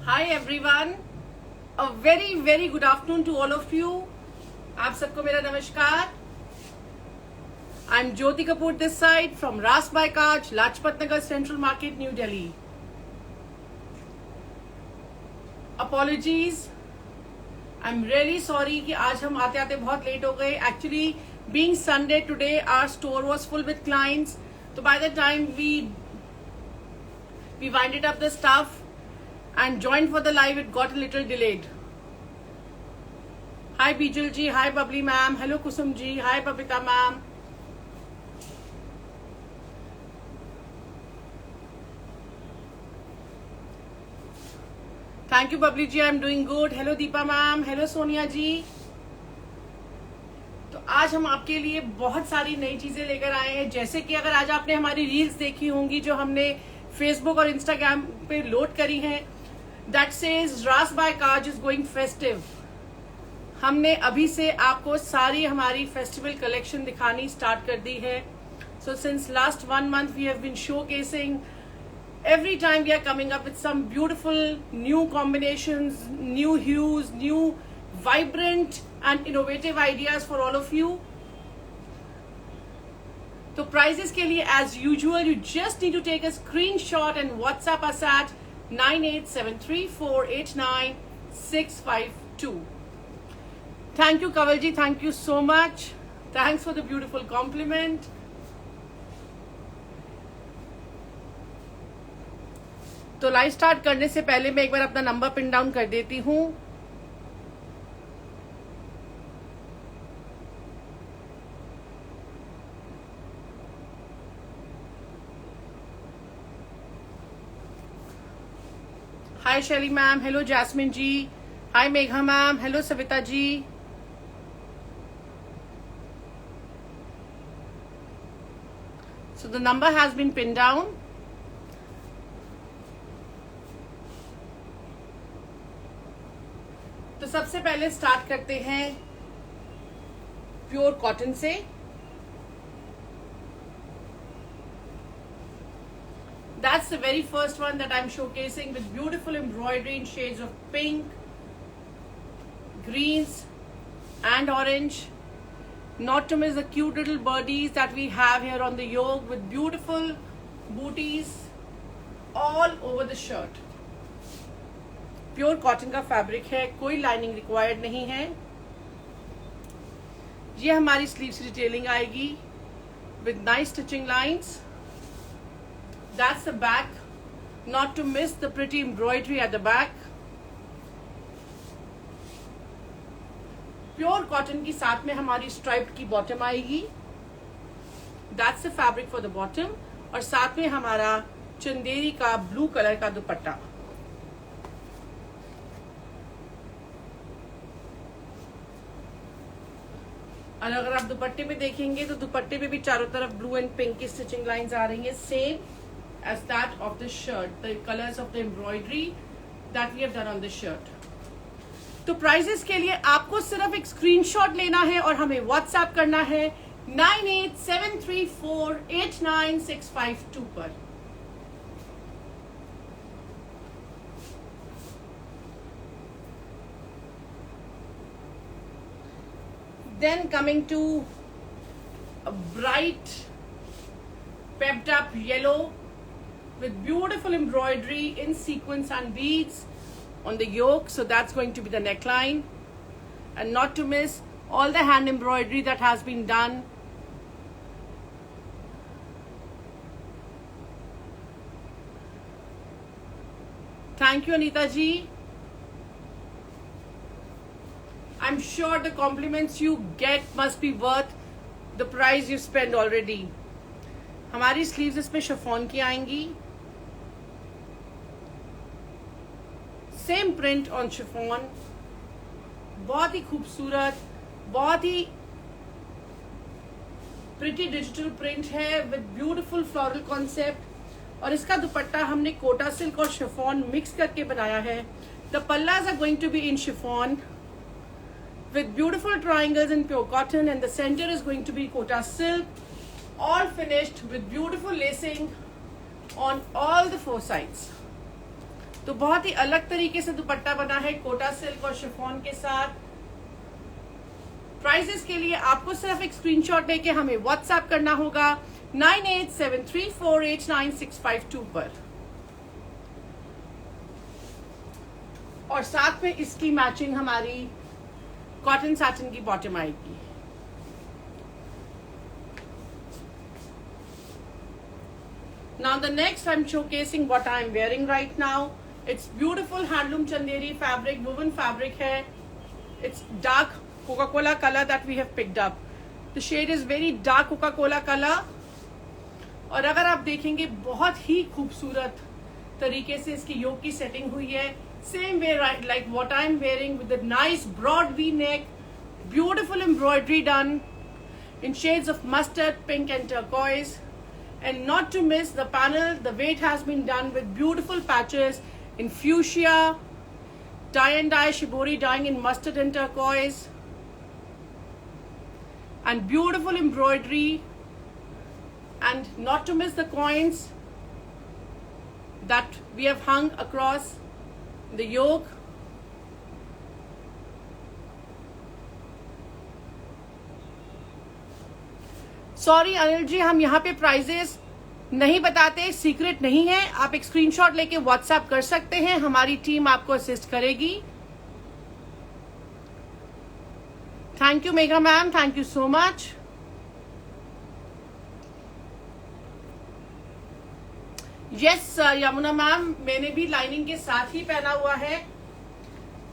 Hi everyone, a very good afternoon to all of you. आप सबको मेरा नमस्कार. I'm Jyoti Kapoor this side from Ras by Kaj, Lajpat Nagar Central Market, New Delhi. Apologies. I'm really sorry कि आज हम आते आते बहुत लेट हो गए. Actually, being Sunday today, our store was full with clients. So by the time we winded up the stuff and joined for the live, it got a little delayed. Hi Bijal ji, hi Bubbly ma'am, hello Kusum ji, hi Babita ma'am. Thank you Bubbly ji, I'm doing good. Hello Deepa ma'am, hello Sonia ji. तो आज हम आपके लिए बहुत सारी नई चीजें लेकर आए हैं. जैसे कि अगर आज आपने हमारी रील्स देखी होंगी जो हमने फेसबुक और इंस्टाग्राम पे लोड करी हैं, दैट सेज रास बाय काज इज गोइंग फेस्टिव. हमने अभी से आपको सारी हमारी फेस्टिवल कलेक्शन दिखानी स्टार्ट कर दी है. So since last 1 month we have been showcasing. Every time we are coming up with some beautiful new combinations, new hues, new vibrant and innovative ideas for all of you. तो prices के लिए as usual you just need to take a screenshot and WhatsApp us at 9873489652. Thank you Kaval ji, thank you so much. Thanks for the beautiful compliment. तो live start करने से पहले मैं एक बार अपना नंबर पिन डाउन कर देती हूँ. Hi Shaili ma'am, hello Jasmine ji, hi Megha ma'am, hello Savita ji. So the number has been pin down. तो सबसे पहले स्टार्ट करते हैं प्योर कॉटन से. That's the very first one that I'm showcasing with beautiful embroidery in shades of pink, greens and orange. Not to miss the cute little birdies that we have here on the yoke with beautiful booties all over the shirt. Pure cotton का fabric है, कोई lining required नहीं है. ये हमारी sleeves detailing आएगी with nice stitching lines. That's the back. Not to miss the pretty embroidery at the back. Pure cotton की साथ में हमारी स्ट्राइप्ड की बॉटम आएगी. That's the fabric for the bottom. और साथ में हमारा चंदेरी का ब्लू कलर का दुपट्टा. और अगर आप दुपट्टे पे देखेंगे तो दुपट्टे पे भी चारों तरफ ब्लू एंड पिंक की स्टिचिंग लाइंस आ रही हैं, same as that of the shirt. The colours of the embroidery that we have done on the shirt. तो प्राइसेस के लिए आपको सिर्फ एक स्क्रीनशॉट लेना है और हमें व्हाट्सएप करना है 9873489652 पर. Then coming to a bright pepped up yellow with beautiful embroidery in sequins and beads on the yoke. So that's going to be the neckline. And not to miss all the hand embroidery that has been done. Thank you Anita ji. I'm sure the compliments you get must be worth the price you spend already. हमारी sleeves इसमें chiffon की आएंगी. Same print on chiffon. बहुत ही खूबसूरत, बहुत ही pretty digital print है विद ब्यूटीफुल फ्लोरल कॉन्सेप्ट. और इसका दुपट्टा हमने कोटा सिल्क और शिफॉन मिक्स करके बनाया है. The pallas are going to be in chiffon with beautiful triangles in pure cotton, and the center is going to be kota silk, all finished with beautiful lacing on all the 4 sides. तो बहुत ही अलग तरीके से दुपट्टा बना है Kota silk और chiffon के साथ। प्राइजेस के लिए आपको सिर्फ एक स्क्रीनशॉट लेके हमें व्हाट्सएप करना होगा 9873489652 पर, और साथ में इसकी मैचिंग हमारी कॉटन सैटिन की बॉटम आएगी। Now the next I'm showcasing what I'm wearing right now. It's beautiful handloom chanderi fabric, woven fabric है. It's dark Coca-Cola color that we have picked up. The shade is very dark Coca-Cola color. और अगर आप देखेंगे बहुत ही खूबसूरत तरीके से इसकी योक की सेटिंग हुई है। Same way like what I'm wearing with a nice broad V-neck, beautiful embroidery done in shades of mustard, pink and turquoise. And not to miss the panel, the weight has been done with beautiful patches in fuchsia, tie and dye, shibori dyeing in mustard and turquoise, and beautiful embroidery. And not to miss the coins that we have hung across the yoke. Sorry Anil ji, हम यहाँ पे prices नहीं बताते, secret नहीं है। आप एक screenshot लेके व्हाट्सएप कर सकते हैं, हमारी टीम आपको असिस्ट करेगी। Thank you Megha ma'am, thank you so much. Yes Yamuna ma'am, मैंने भी लाइनिंग के साथ ही पहना हुआ है।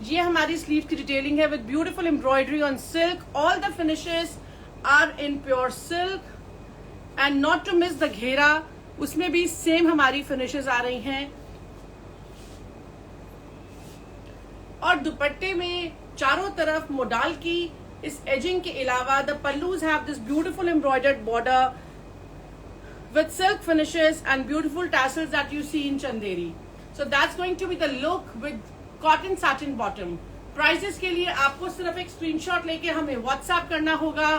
ये हमारी स्लीव की डिटेलिंग है with beautiful embroidery on silk. All the finishes are in pure silk and not to miss the घेरा, उसमें भी सेम हमारी फिनिशेस आ रही हैं। और दुपट्टे में चारों तरफ मोडाल की इस एजिंग के अलावा the pallus have this beautiful embroidered border with silk finishes and beautiful tassels that you see in Chanderi. So that's going to be the look with cotton satin bottom. Prices के लिए आपको सिर्फ एक screenshot लेके हमें WhatsApp करना होगा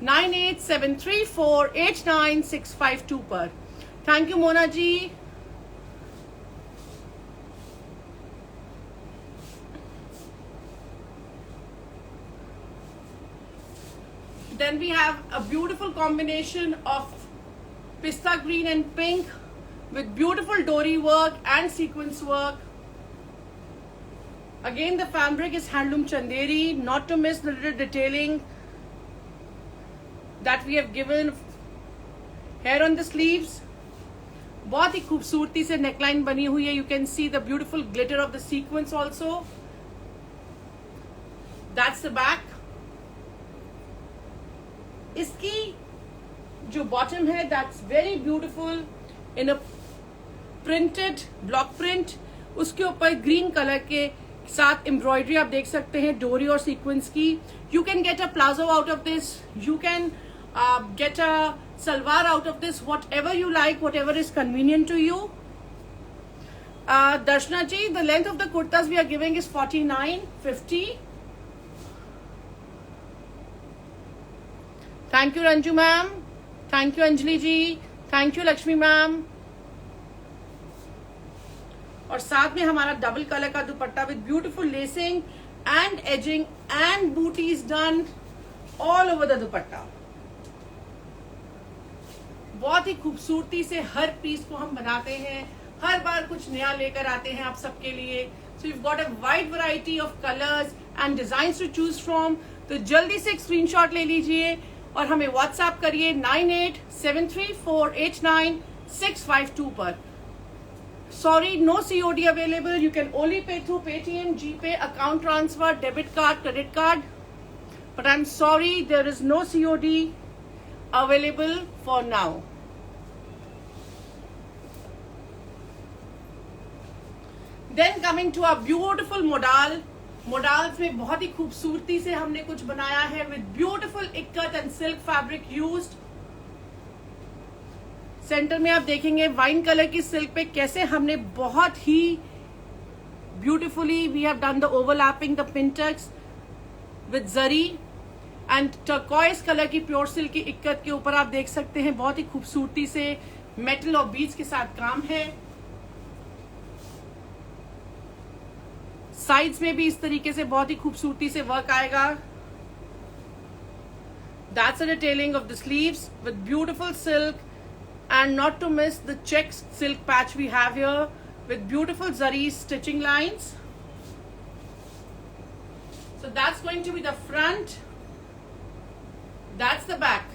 9873489652 पर। Thank you Mona ji. Then we have a beautiful combination of pista green and pink with beautiful dori work and sequence work. Again, the fabric is handloom Chanderi. Not to miss the little detailing that we have given here on the sleeves. बहुत ही खूबसूरती से neckline बनी हुई है. You can see the beautiful glitter of the sequence also. That's the back. इसकी जो bottom है, that's very beautiful in a printed block print. उसके ऊपर green color के साथ embroidery आप देख सकते हैं डोरी और sequence की. You can get a palazzo out of this. You can get a salwar out of this. Whatever you like, whatever is convenient to you. Darshana ji, the length of the kurtas we are giving is 49-50. Thank you Ranju ma'am. Thank you Anjali ji. Thank you Lakshmi ma'am. और साथ में हमारा double colour का dupatta with beautiful lacing and ageing and booties done all over the दुपट्टा. बहुत ही खूबसूरती से हर piece को हम बनाते हैं, हर बार कुछ नया लेकर आते हैं आप सबके लिए. So you got a wide variety of colours and designs to choose from. तो जल्दी से एक स्क्रीनशॉट ले लीजिए और हमें व्हाट्सएप करिए 9873489652 पर. Sorry, no COD available. You can only pay through Paytm, GPay, account transfer, debit card, credit card. But I'm sorry, there is no COD available for now. Then coming to our beautiful modal. Modals में बहुत ही खूबसूरती से हमने कुछ बनाया है with beautiful ikat and silk fabric used. Centre में आप देखेंगे वाइन कलर की सिल्क पे कैसे हमने बहुत ही beautifully we have done the overlapping the pintucks with zari and turquoise colour की प्योर सिल्क की इक्कत के ऊपर आप देख सकते हैं बहुत ही खूबसूरती से मेटल और बीड्स के साथ काम है. साइड्स में भी इस तरीके से बहुत ही खूबसूरती से वर्क आएगा. That's a detailing of the sleeves with beautiful silk, and not to miss the check silk patch we have here with beautiful zari stitching lines. So that's going to be the front. That's the back.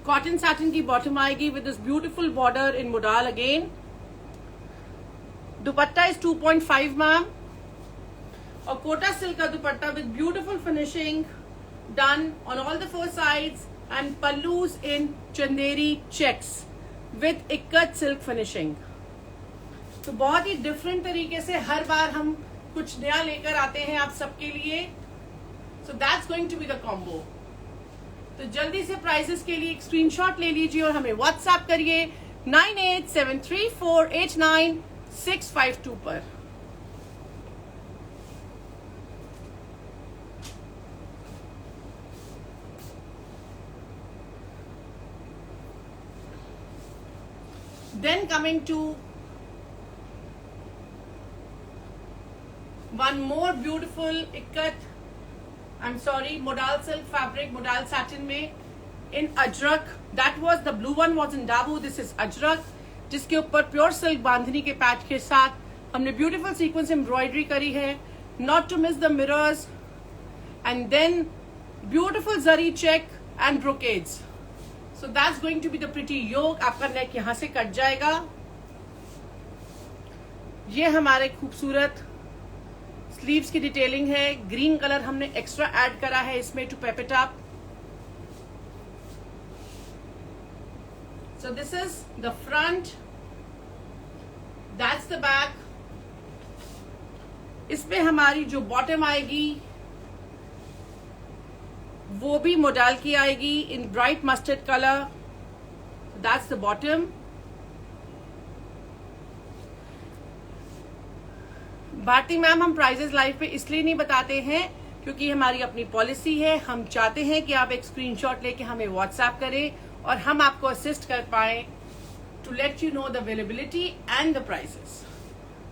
Cotton satin की bottom आएगी with this beautiful border in modal again. Dupatta is 2.5 ma'am, और Kota silk का दुपट्टा with beautiful finishing done on all the four sides and pallus in Chanderi checks with ikat silk finishing. तो बहुत ही different तरीके से हर बार हम कुछ नया लेकर आते हैं आप सबके लिए. So that's going to be the combo. तो जल्दी से प्राइसेस के लिए एक स्क्रीनशॉट ले लीजिए और हमें व्हाट्सएप करिए 9873489652 पर. Then coming to one more beautiful modal silk fabric, modal satin में in ajrak. That was the blue one was in dabu. This is ajrak, जिसके ऊपर प्योर सिल्क बांधनी के पैच के साथ हमने ब्यूटीफुल सीक्वेंस एम्ब्रॉयडरी करी है. Not to miss the mirrors and then beautiful zari check and brocades. So that's going to be the pretty yoke. आपका neck यहां से कट जाएगा. ये हमारे खूबसूरत स्लीव्स की डिटेलिंग है. ग्रीन कलर हमने एक्स्ट्रा ऐड करा है इसमें to pep it up. So this is the front, that's the back. इसमें हमारी जो बॉटम आएगी वो भी मोडाल की आएगी in bright mustard color. That's the bottom. Bharti ma'am, हम प्राइजेस लाइव पे इसलिए नहीं बताते हैं क्योंकि हमारी अपनी पॉलिसी है. हम चाहते हैं कि आप एक स्क्रीनशॉट लेके हमें व्हाट्सएप करें और हम आपको असिस्ट कर पाए to let you know the availability and the prices.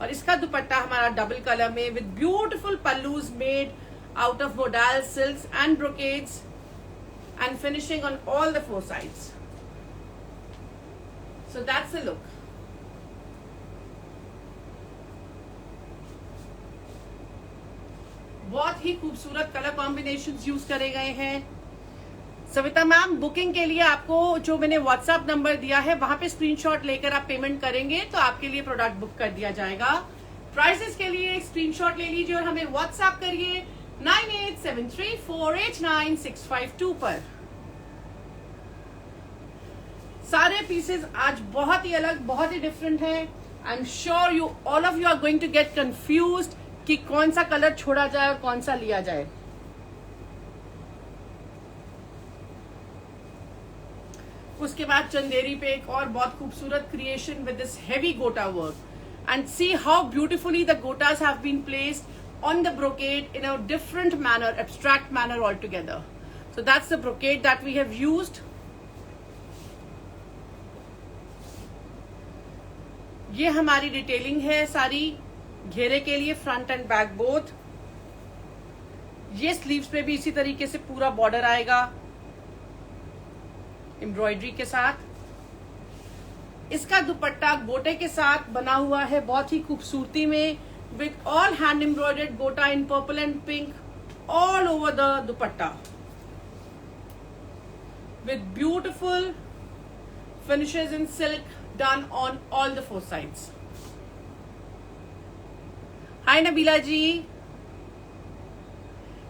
और इसका दुपट्टा हमारा डबल कलर में with beautiful pallus made out of modal silks and brocades and finishing on all the four sides. So that's the look. बहुत ही खूबसूरत colour combinations use करे गए हैं. सविता मैम, बुकिंग के लिए आपको जो मैंने व्हाट्सएप नंबर दिया है वहां पे स्क्रीनशॉट लेकर आप पेमेंट करेंगे तो आपके लिए प्रोडक्ट बुक कर दिया जाएगा. प्राइसेस के लिए स्क्रीनशॉट ले लीजिए और हमें व्हाट्सएप करिए 9873489652 पर. सारे पीसेस आज बहुत ही अलग, बहुत ही डिफरेंट है. I am sure you all of you are going to get confused कि कौन सा कलर छोड़ा जाए और कौन सा लिया जाए. उसके बाद चंदेरी पे एक और बहुत खूबसूरत creation with this heavy gota work and see how beautifully the gotas have been placed on the brocade in a different manner, abstract manner all together. So that's the brocade that we have used. ये हमारी detailing है सारी घेरे के लिए, front and back both. ये sleeves पे भी इसी तरीके से पूरा बॉर्डर आएगा एम्ब्रॉयडरी के साथ. इसका दुपट्टा गोटे के साथ बना हुआ है बहुत ही खूबसूरती में with all hand embroidered gota in purple and pink all over the dupatta with beautiful finishes in silk done on all the four sides. Hi Nabila ji.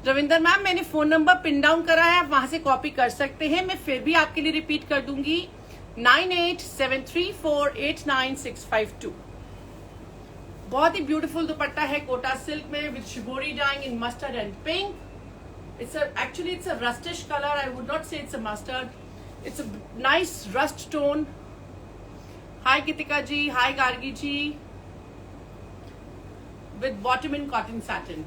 Ravinder ma'am, मैंने फोन नंबर पिन डाउन करा है, आप वहां से कॉपी कर सकते हैं. मैं फिर भी आपके लिए रिपीट कर दूंगी 9873489652. बहुत ही ब्यूटीफुल दुपट्टा है कोटा सिल्क में with shibori dyeing in mustard and pink. It's a rustish colour. I would not say it's a mustard. It's a nice rust tone. Hi Geetika ji, hi Gargi ji. With bottom in cotton satin.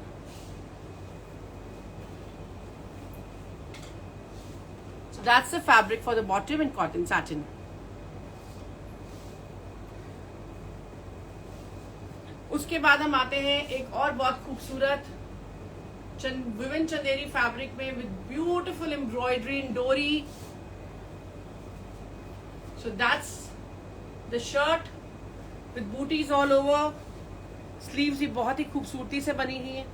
That's the fabric for the bottom in cotton satin. उसके बाद हम आते हैं एक और बहुत खूबसूरत Vivian Chanderi fabric में विद ब्यूटिफुल एम्ब्रॉयडरी इन डोरी. सो that's the shirt with booties all over. Sleeves भी बहुत ही खूबसूरती से बनी हुई है.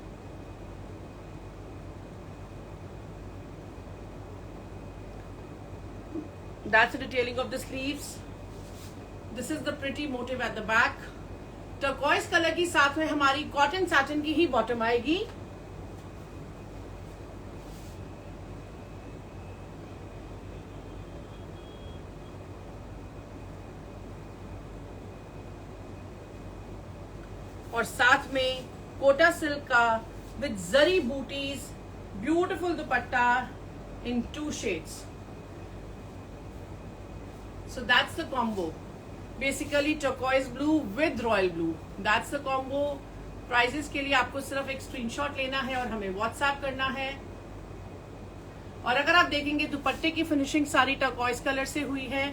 That's the detailing of the sleeves. This is the pretty motif at the back. Turquoise colour की साथ में हमारी कॉटन सैटिन की ही बॉटम आएगी. और साथ में कोटा सिल्क का with zari booties beautiful dupatta in 2 shades. So that's the combo. Basically turquoise blue with royal blue. That's the combo. Prices के लिए आपको सिर्फ एक स्क्रीनशॉट लेना है और हमें व्हाट्सएप करना है. और अगर आप देखेंगे दुपट्टे की फिनिशिंग सारी टर्कोइज कलर से हुई है.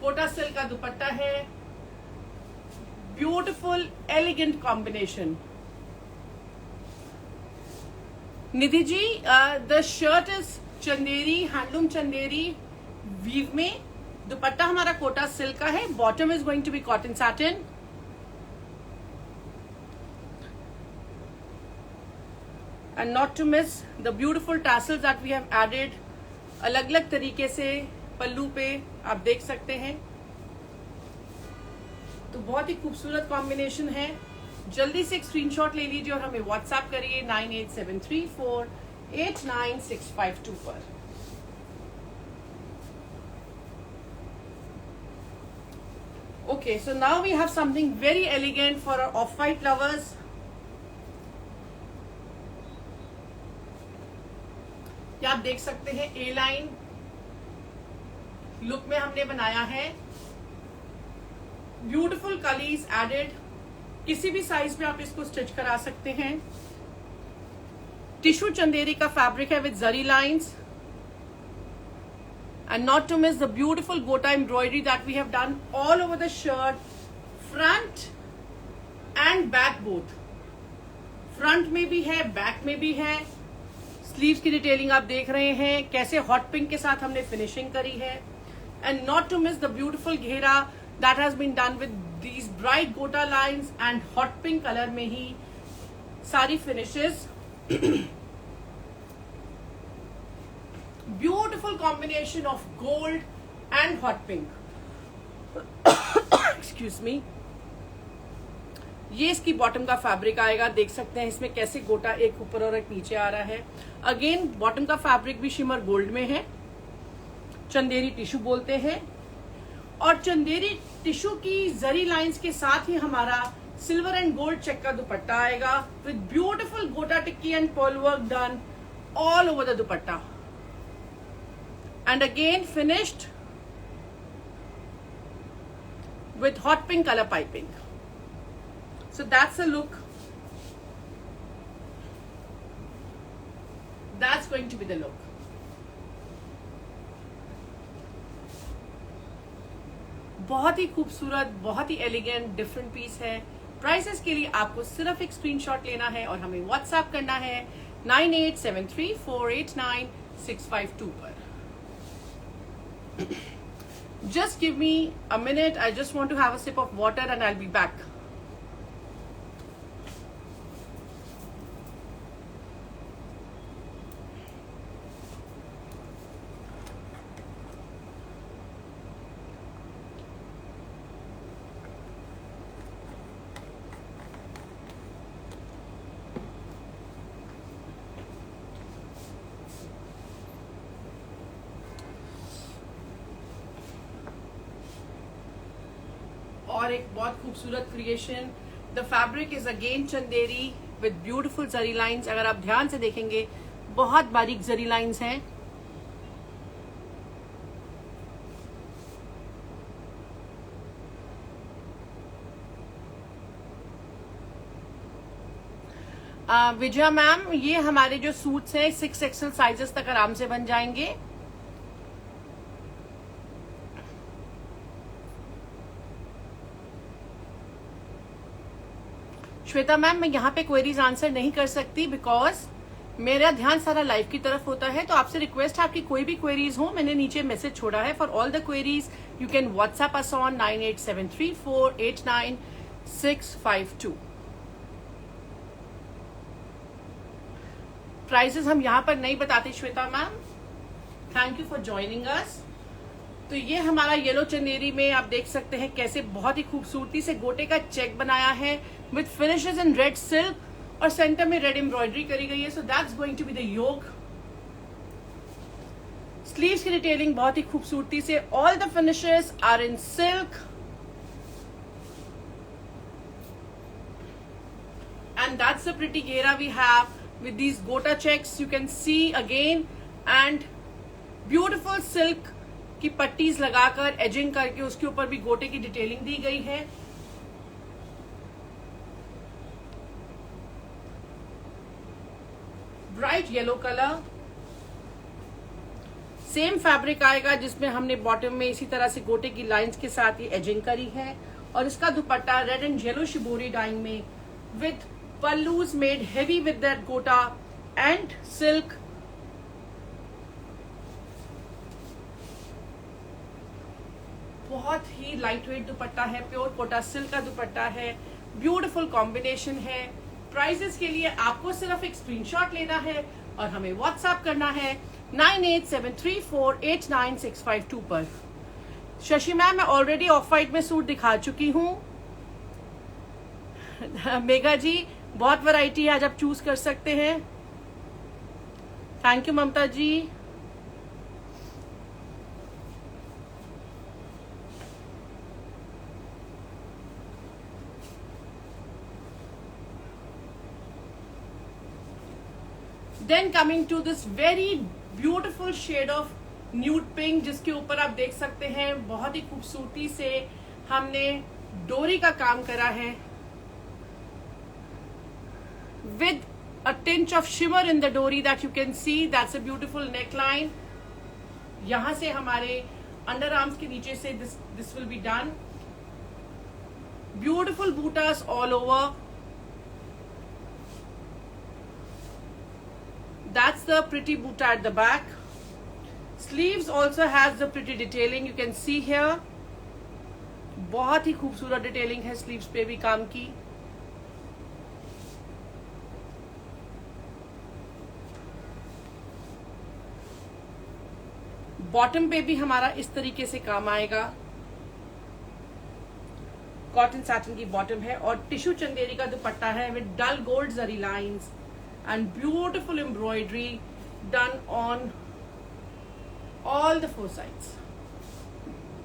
कोटा सिल्क का दुपट्टा है. Beautiful elegant combination. Nidhi ji, the shirt is Chanderi, handloom Chanderi weave में. दुपट्टा हमारा कोटा सिल्क का है. Bottom is going to be cotton satin. And not to miss the beautiful tassels that we have added. अलग अलग तरीके से पल्लू पे आप देख सकते हैं. तो बहुत ही खूबसूरत कॉम्बिनेशन है. जल्दी से एक स्क्रीनशॉट ले लीजिए और हमें व्हाट्सएप करिए 9873489652 पर. Okay, so now we have something very elegant for our off-white lovers. ये आप देख सकते हैं ए लाइन लुक में हमने बनाया है. Beautiful kalis added. किसी भी साइज में आप इसको स्टिच करा सकते हैं. टिश्यू चंदेरी का फैब्रिक है with zari lines. And not to miss the beautiful gota embroidery that we have done all over the shirt, front and back both. Front में भी है, बैक में भी है. स्लीव्स की डिटेलिंग आप देख रहे हैं कैसे हॉट पिंक के साथ हमने फिनिशिंग करी है. And not to miss the beautiful घेरा that has been done with these bright gota lines and hot pink color में ही सारी finishes. Beautiful combination of gold and hot pink. Excuse me. ये इसकी बॉटम का fabric आएगा. देख सकते हैं इसमें कैसे गोटा एक ऊपर और एक नीचे आ रहा है. अगेन बॉटम का फैब्रिक भी शिमर गोल्ड में है. चंदेरी टिश्यू बोलते हैं. और चंदेरी टिश्यू की जरी लाइंस के साथ ही हमारा सिल्वर एंड गोल्ड चेक का दुपट्टा आएगा with beautiful gota tikki and pearl work done all over the dupatta. And again finished with hot pink color piping. So that's the look. That's going to be the look. बहुत ही खूबसूरत, बहुत ही elegant different piece है. Prices के लिए आपको सिर्फ एक स्क्रीनशॉट लेना है और हमें व्हाट्सएप करना है 9873489652 पर. Just give me a minute. I just want to have a sip of water and I'll be back. और एक बहुत खूबसूरत creation. The fabric is again Chanderi with beautiful zari lines. अगर आप ध्यान से देखेंगे बहुत बारीक जरी लाइंस हैं. विजया मैम, ये हमारे जो सूट्स हैं 6XL साइजेस तक आराम से बन जाएंगे. श्वेता मैम, मैं यहाँ पे क्वेरीज आंसर नहीं कर सकती बिकॉज मेरा ध्यान सारा लाइव की तरफ होता है। तो आपसे रिक्वेस्ट है, आपकी कोई भी क्वेरीज हो, मैंने नीचे मैसेज छोड़ा है। For all the queries you can WhatsApp us on 9873489652। Prices हम यहाँ पर नहीं बताते Shweta ma'am. Thank you for joining us. तो ये हमारा येलो चंदेरी में आप देख सकते हैं कैसे बहुत ही खूबसूरती से गोटे का चेक बनाया है with finishes in red silk और सेंटर में रेड एम्ब्रॉयडरी करी गई है। So that's going to be the yoke. Sleeves की डिटेलिंग बहुत ही खूबसूरती से, all the finishes are in silk and that's the pretty घेरा we have with these gota checks you can see again and beautiful silk की पट्टीज लगाकर ageing करके उसके ऊपर भी गोटे की डिटेलिंग दी गई है। Bright yellow colour, same fabric आएगा जिसमें हमने बॉटम में इसी तरह से गोटे की लाइंस के साथ ही एजिंग करी है और इसका dupatta red and yellow shibori dyeing में with palloos made heavy with that gota and silk। बहुत ही लाइट वेट दुपट्टा है, प्योर कोटा सिल्क का दुपट्टा है, ब्यूटीफुल कॉम्बिनेशन है। प्राइजेस के लिए आपको सिर्फ एक स्क्रीनशॉट लेना है और हमें व्हाट्सएप करना है 9873489652 पर। शशि मैम, मैं ऑलरेडी ऑफ वाइट में सूट दिखा चुकी हूँ। मेघा जी, बहुत वैरायटी है, आज आप चूज कर सकते हैं। Thank you Mamta ji. Then coming to this very beautiful shade of nude pink, जिसके ऊपर आप देख सकते हैं बहुत ही खूबसूरती से हमने डोरी का काम करा है with a tinge of shimmer in the dori that you can see। That's a beautiful neckline। यहां से हमारे अंडर आर्म्स के नीचे से this will be done। Beautiful bootas all over। That's the pretty boota at the back। Sleeves also has the pretty detailing you can see here। बहुत ही खूबसूरत detailing है स्लीव्स पे भी काम की। बॉटम पे भी हमारा इस तरीके से काम आएगा। कॉटन सैटिन की बॉटम है और टिश्यू चंदेरी का दुपट्टा है with dull gold zari lines and beautiful embroidery done on all the four sides.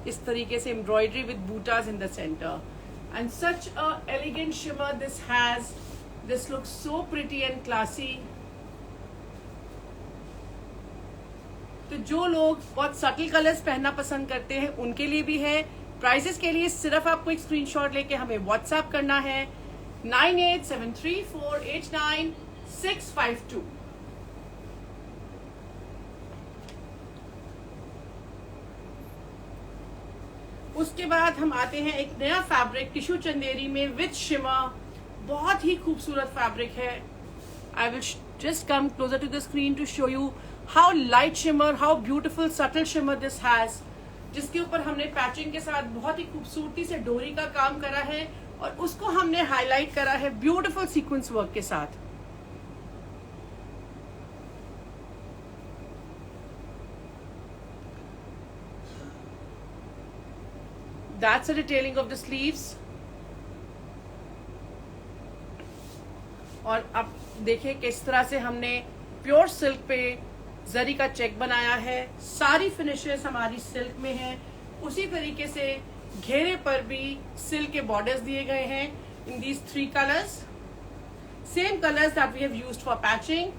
इस तरीके से embroidery with butas in the centre and such a elegant shimmer this has. This looks so pretty and classy. तो जो लोग बहुत subtle colours पहनना पसंद करते हैं उनके लिए भी है। प्राइसेस के लिए सिर्फ आपको एक स्क्रीनशॉट लेके हमें व्हाट्सएप करना है 9873489652। उसके बाद हम आते हैं एक नया फैब्रिक टिश्यू चंदेरी में विद शिमर। बहुत ही खूबसूरत फैब्रिक है। I will just come closer to the screen to show you how light shimmer, how beautiful subtle shimmer this has, जिसके ऊपर हमने पैचिंग के साथ बहुत ही खूबसूरती से डोरी का काम करा है और उसको हमने हाईलाइट करा है ब्यूटीफुल सीक्वेंस वर्क के साथ। That's a detailing of the sleeves। और अब देखिए किस तरह से हमने प्योर सिल्क पे जरी का चेक बनाया है। सारी फिनिशेस हमारी सिल्क में है। उसी तरीके से घेरे पर भी सिल्क के बॉर्डर्स दिए गए हैं in these 3 colours, same colours that we have used for patching.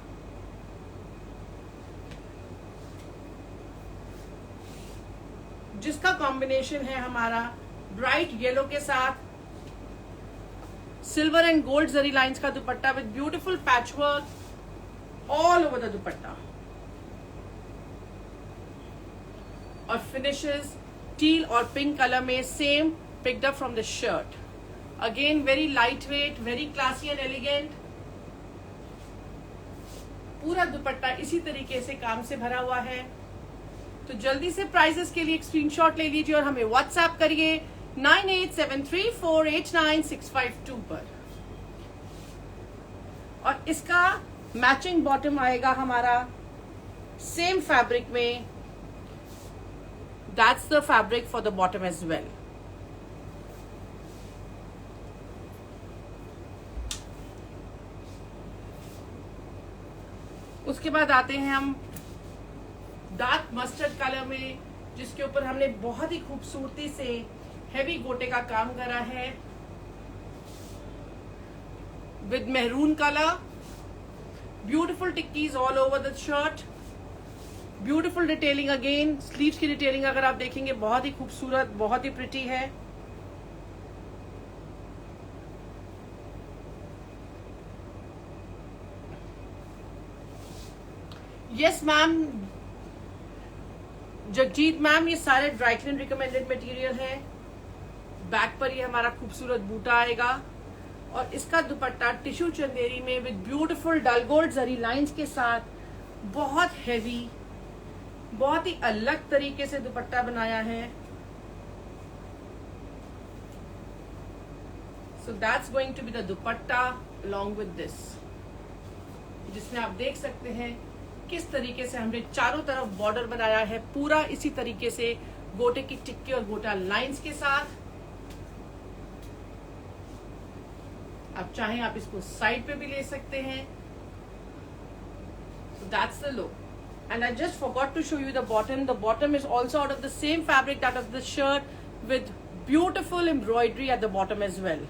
जिसका कॉम्बिनेशन है हमारा ब्राइट येलो के साथ silver and gold zari lines का dupatta with beautiful patchwork all over the dupatta और फिनिशेस टील और पिंक कलर में same picked up from the shirt. Again very light weight, very classy and elegant. पूरा दुपट्टा इसी तरीके से काम से भरा हुआ है। तो जल्दी से प्राइजेस के लिए एक स्क्रीनशॉट ले लीजिए और हमें व्हाट्सएप करिए 9873489652 पर। और इसका मैचिंग बॉटम आएगा हमारा सेम फैब्रिक में। That's the fabric for the bottom as well. उसके बाद आते हैं हम डार्क मस्टर्ड कलर में, जिसके ऊपर हमने बहुत ही खूबसूरती से हेवी गोटे का काम करा है with maroon colour. Beautiful tikkis all over the shirt, beautiful detailing. Again sleeves की डिटेलिंग अगर आप देखेंगे बहुत ही खूबसूरत, बहुत ही प्रिटी है। यस मैम, जगजीत मैम, ये सारे ड्राई क्लीन रिकमेंडेड मटेरियल है। बैक पर ये हमारा खूबसूरत बूटा आएगा और इसका दुपट्टा टिश्यू चंदेरी में with beautiful dull gold zari lines के साथ बहुत हैवी, बहुत ही अलग तरीके से दुपट्टा बनाया है। So that's going to be the dupatta along with this, जिसमें आप देख सकते हैं किस तरीके से हमने चारों तरफ बॉर्डर बनाया है, पूरा इसी तरीके से गोटे की टिक्की और गोटा लाइंस के साथ। आप चाहें आप इसको साइड पे भी ले सकते हैं। So that's the look. And I just forgot to show you the bottom. The bottom is also out of the same fabric that of the shirt with beautiful embroidery at the bottom as well.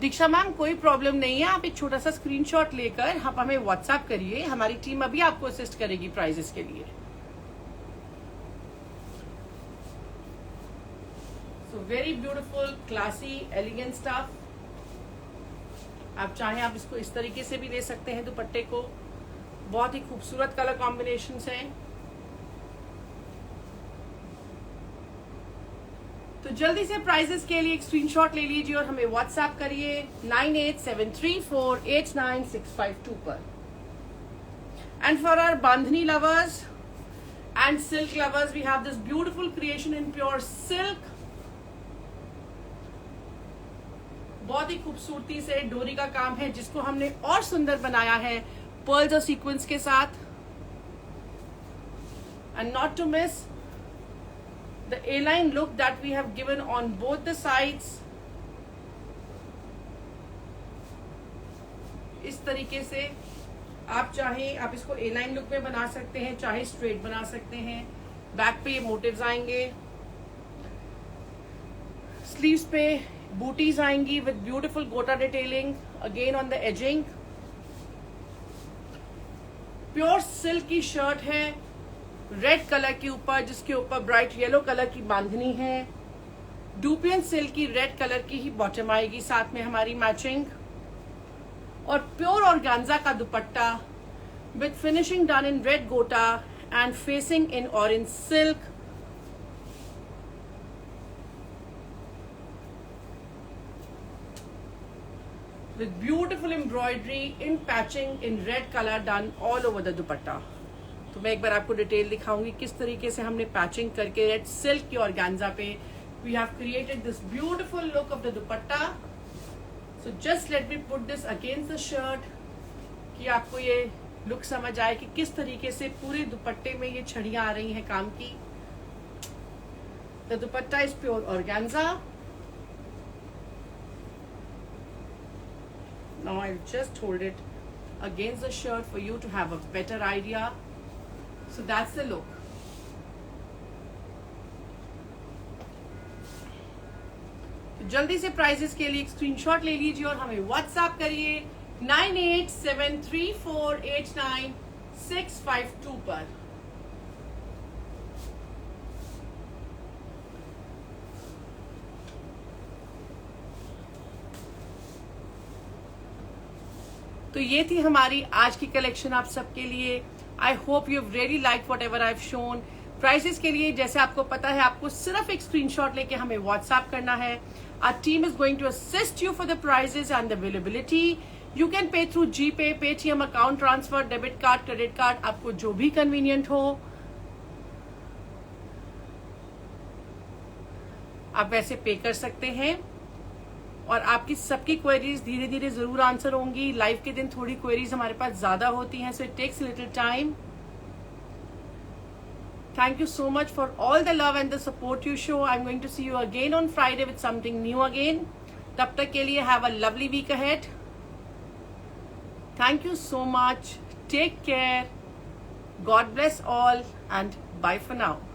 Diksha ma'am, कोई problem नहीं है। आप एक छोटा सा screenshot लेकर आप हमें व्हाट्सएप करिए, हमारी टीम अभी आपको असिस्ट करेगी प्राइजेस के लिए। So very beautiful, classy, elegant stuff. आप चाहें आप इसको इस तरीके से भी ले सकते हैं दुपट्टे को। बहुत ही खूबसूरत कलर कॉम्बिनेशंस हैं। तो जल्दी से प्राइजेस के लिए एक स्क्रीनशॉट ले लीजिए और हमें व्हाट्सएप करिए 9873489652 पर। And for our bandhani lovers and silk lovers, we have this beautiful creation in pure silk. बहुत ही खूबसूरती से डोरी का काम है, जिसको हमने और सुंदर बनाया है पर्ल्स और सीक्वेंस के साथ। And not to miss the A-line look that we have given on both the sides. इस तरीके से आप चाहें आप इसको A-line लुक में बना सकते हैं, चाहे स्ट्रेट बना सकते हैं। बैक पे ये मोटिव्स आएंगे, स्लीव्स पे बूटीज आएंगी विद ब्यूटीफुल गोटा detailing again on the ageing. Pure silk की शर्ट है रेड कलर के ऊपर, जिसके ऊपर ब्राइट येलो कलर की बांधनी है। डूपियन सिल्क की रेड कलर की ही बॉटम आएगी साथ में हमारी मैचिंग। और प्योर ऑर्गेन्जा का dupatta with finishing done in red gota and facing in orange silk. With beautiful embroidery in patching in red colour done all over the dupatta. तो मैं एक बार आपको डिटेल दिखाऊंगी किस तरीके से हमने पैचिंग करके रेड सिल्क की ऑर्गेन्जा पे we have created this beautiful look of the dupatta. So just let me put this against the shirt कि आपको ये लुक समझ आए कि किस तरीके से पूरे दुपट्टे में ये छड़ियां आ रही हैं काम की। The dupatta is pure organza. Now I just hold it against the shirt for you to have a better idea. So that's the look. तो जल्दी से प्राइजेस के लिए एक स्क्रीनशॉट ले लीजिए और हमें व्हाट्सएप करिए 9873489652 पर। तो ये थी हमारी आज की कलेक्शन आप सबके लिए। I hope you really like what ever I have shown. Prices के लिए जैसे आपको पता है, आपको सिर्फ एक स्क्रीनशॉट लेके हमें व्हाट्सएप करना है। Our team is going to assist you for the prices and the availability. You can pay through GPay, Paytm, account transfer, debit card, credit card, आपको जो भी कन्वीनियंट हो आप वैसे पे कर सकते हैं। और आपकी सबकी क्वेरीज धीरे धीरे जरूर आंसर होंगी। लाइव के दिन थोड़ी क्वेरीज हमारे पास ज्यादा होती हैं, so it takes little time. Thank you so much for all the love and the support you show. I am going to see you again on Friday with something new again. तब तक के लिए have a lovely week ahead. Thank you so much, take care, God bless all and bye for now.